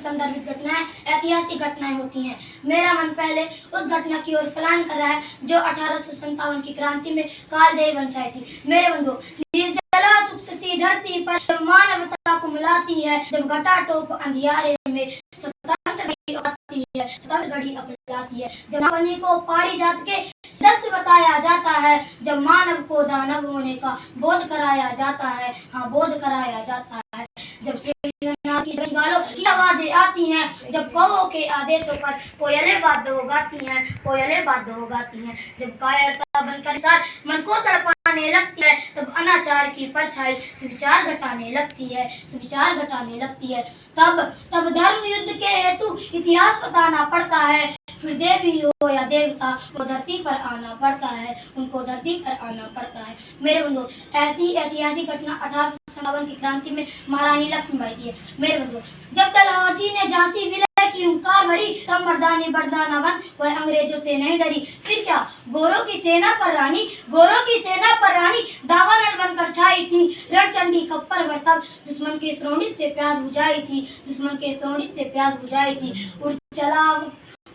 संदर्भित घटनाएं ऐतिहासिक घटनाएं होती हैं। मेरा मन पहले उस घटना की ओर पलायन कर रहा है जो 1857 की क्रांति में कालजयी बन जाई थी। मेरे बंधु, निर्जला सुखसी धरती पर जब मानवता को मिलाती है, जब घटाटोप अंधियारे में स्वतंत्र घड़ी आती है, स्वतंत्र घड़ी अपनाती है, जब मानवनी को पारिजात के सदस्य बताया जाता है, जब मानव को दानव होने का बोध कराया जाता है, हाँ बोध कराया जाता है, जब की आवाजें आती हैं, जब कौओं के आदेशों पर कोयलें वाद्य हो गाती हैं, कोयलें वाद्य हो गाती हैं, जब कायरता बनकर साथ मन को तड़पाने लगती है, तब अनाचार की परछाई सुविचार घटाने लगती है, सुविचार घटाने लगती है, तब धर्म युद्ध के हेतु इतिहास बताना पड़ता है। फिर देवी हो या देवता, वो धरती पर आना पड़ता है, उनको धरती पर आना पड़ता है। मेरे बंधु, ऐसी ऐतिहासिक घटना 1857 की क्रांति में महारानी लक्ष्मीबाई की है। मेरे बंधु, जब डलहौजी ने झांसी विलय की हुंकार भरी, तब मर्दानी बरदाना बन वह अंग्रेजों से नहीं डरी। फिर क्या, गोरों की सेना पर रानी, गोरों की सेना पर रानी दावानल बनकर छाई थी। रणचंडी खप्पर भर तब दुश्मन के श्रोणित से प्यास बुझाई थी, दुश्मन के श्रोणित से प्यास बुझाई थी।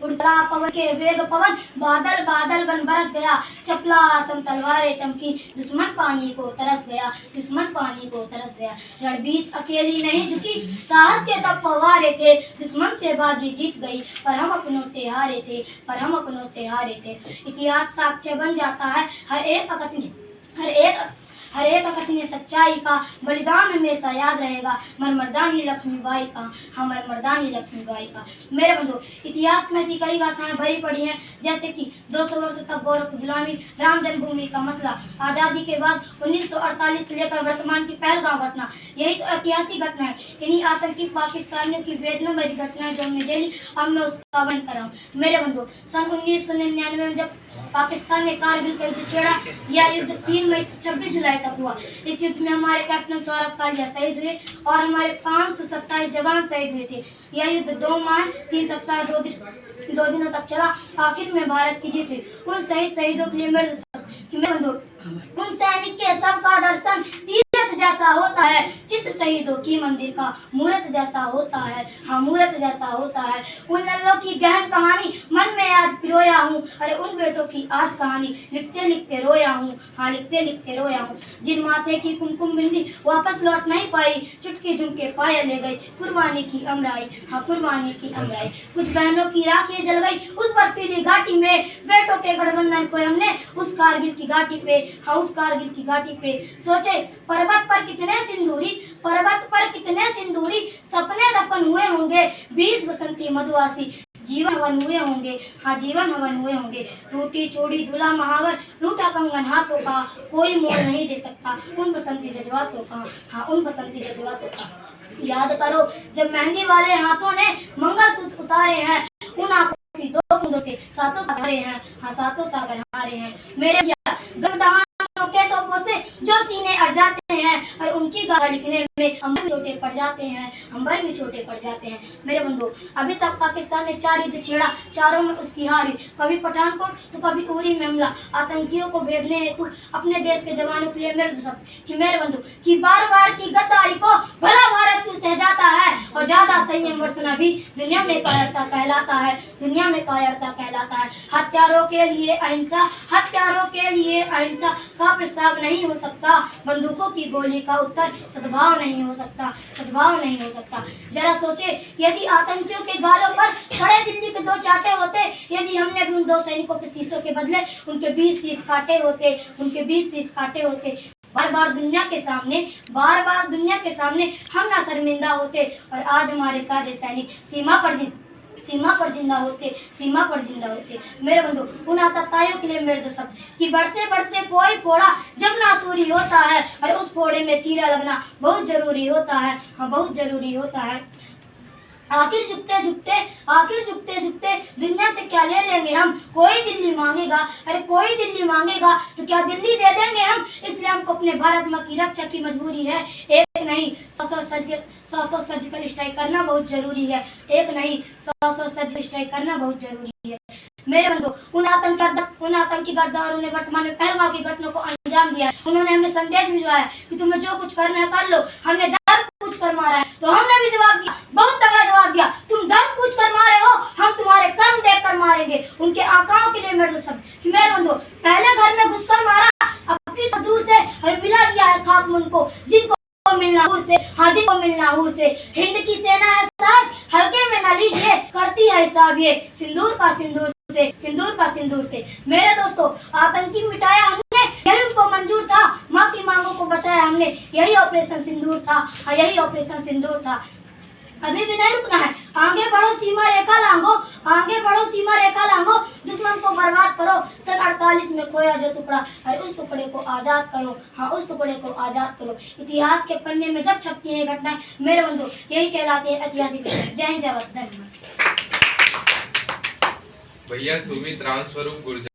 उड़ता पवन के वेग पवन, बादल बादल बन बरस गया, चपला आसम तलवारें चमकी, दुश्मन पानी को तरस गया, दुश्मन पानी को तरस गया। रणबीच अकेली नहीं झुकी, साहस के तब फव्वारे थे, दुश्मन से बाजी जीत गई, पर हम अपनों से हारे थे, पर हम अपनों से हारे थे। इतिहास साक्ष्य बन जाता है हर एक अकथनीय सच्चाई का, बलिदान हमेशा याद रहेगा मर्दानी लक्ष्मीबाई का, हमारे मर्दानी लक्ष्मीबाई का। मेरे बंधु, इतिहास में ऐसी कई गाथाएं भरी पड़ी हैं, जैसे कि 200 वर्ष तक गौरव की गुलामी, राम जन्मभूमि का मसला, आज़ादी के बाद 1948 से लेकर वर्तमान की पहलगाम घटना, यही तो ऐतिहासिक घटना है। इन्हीं आतंकी पाकिस्तानियों की वेदना भरी घटनाएं जो हमने झेली, अब मैं उसका वर्णन कर रहा हूँ। मेरे बंधु, सन 1999 में जब पाकिस्तान ने कारगिल का युद्ध छेड़ा, यह युद्ध 3 मई से 26 जुलाई तक हुआ। इस युद्ध में हमारे कैप्टन सौरभ कालिया शहीद हुए और हमारे 527 जवान शहीद हुए थे। यह युद्ध 2 माह 3 सप्ताह 2 दिनों तक चला। आखिर में भारत की जीत हुई। उन शहीदों के लिए मेरे बंधु, उन सैनिक के सबका दर्शन तीर्थ जैसा होता है, चित्र शहीदों की मंदिर का मूर्त जैसा होता है, हाँ मूर्त जैसा होता है। उन लल्लों की गहन कहानी मन में आज पिरोया हूँ, अरे उन बेटों की आज कहानी लिखते लिखते रोया हूँ, हाँ लिखते लिखते रोया हूँ। जिन माथे की कुमकुम बिंदी वापस लौट नहीं पाई, चुटके झुमके पाया ले गई, कुर्बानी की अमराई, हाँ कुर्बानी की अमराई। कुछ बहनों की राखी जल गई उस बर्फीली घाटी में, बेटों के गठबंधन को हमने उस कारगिल की घाटी पे, हाँ उस कारगिल की घाटी पे। सोचे पर्वत पर कितने सिंदूरी, पर्वत पर कितने सिंदूरी, सपने दफन हुए होंगे 20 बसंती मधुआसी, जीवन हवन हुए होंगे, हाँ जीवन हवन हुए होंगे। टूटी चूड़ी धुला महावर, रूठा कंगन हाथों का, कोई मोल नहीं दे सकता उन बसंती जज्बातों का, हाँ उन बसंती जज्बातों का। याद करो जब मेहंदी वाले हाथों ने मंगलसूत्र उतारे हैं, उन आंखों की 2 बूंदों से सातों सागर हैं, हाँ सातों सागर हारे हैं। मेरे गर्मदहानों के तोपों से जो सीने अड़ जाते हैं, और उनकी गाथा लिखने में अंबर भी छोटे पड़ जाते हैं, अंबर भी छोटे पड़ जाते हैं। मेरे बंधु, अभी तक पाकिस्तान ने 4 युद्ध छेड़ा, चारों में उसकी हार हुई। कभी पठानकोट तो कभी उरी में हमला। आतंकियों को भेदने हेतु अपने देश के जवानों के लिए मेरे बंधु कि बार की गद्दारी को भला भारत क्यों सह जाता है, और ज्यादा संयम बरतना भी दुनिया में कायरता कहलाता है, दुनिया में कायरता कहलाता है। हत्यारों के लिए अहिंसा, हत्यारों के लिए अहिंसा का प्रस्ताव नहीं हो सकता, बंदूकों की गोली का उत्तर सद्भाव नहीं हो सकता, सद्भाव नहीं हो सकता। जरा सोचे, यदि आतंकियों के गालों पर खड़े दिल्ली के 2 चाटे होते, यदि हमने भी उन 2 सैनिकों के शीशों के बदले उनके 20 शीश काटे होते, उनके 20 शीश काटे होते, बार बार दुनिया के सामने हम ना शर्मिंदा होते, और आज हमारे सारे सैनिक सीमा पर जिंदा होते। मेरे बंधु, उन आतताइयों के लिए मेरे 2 शब्द कि बढ़ते बढ़ते कोई फोड़ा जब नासूरी होता है, और उस फोड़े में चीरा लगना बहुत जरूरी होता है, हाँ बहुत जरूरी होता है। आखिर झुकते झुकते दुनिया से क्या ले लेंगे हम, कोई दिल्ली मांगेगा, अरे कोई दिल्ली मांगेगा तो क्या दिल्ली दे देंगे हम। इसलिए हमको अपने भारत माँ की रक्षा की मजबूरी है। एक नहीं 100 सर्जिकल स्ट्राइक करना बहुत जरूरी है, एक नहीं 100 सर्जिकल स्ट्राइक करना बहुत जरूरी है। मेरे बंधु, उन आतंकी गद्दारों ने वर्तमान में पहलगाम की घटना को अंजाम दिया। उन्होंने हमें संदेश भिजवाया कि तुम्हें जो कुछ करना है कर लो। हमने डर पूछ कर मारा है, तो हमने भी जवाब दिया, बहुत तगड़ा जवाब दिया। से, हाजिर को मिलना हूर से। हिंद की सेना है साहब, हल्के में न लीजिए, करती है हिसाब ये सिंदूर का सिंदूर से, सिंदूर का सिंदूर से। मेरे दोस्तों, आतंकी मिटाया हमने, यही उनको मंजूर था, माँ की मांगों को बचाया हमने, यही ऑपरेशन सिंदूर था, हाँ यही ऑपरेशन सिंदूर था। अभी भी नहीं रुकना है, आगे बढ़ो सीमा रेखा लांघो, आगे बढ़ो सीमा रेखा लांघो, दुश्मन को बर्बाद करो। सन 48 में खोया जो टुकड़ा, अरे उस टुकड़े को आजाद करो, हाँ उस टुकड़े को आजाद करो। इतिहास के पन्ने में जब छपती है घटनाएं मेरे बंधु, यही कहलाती है ऐतिहासिक घटनाएं। जय हिंद, जय भारत, धन्यवाद। भैया सुमित रामस्वरूप गुर्जर।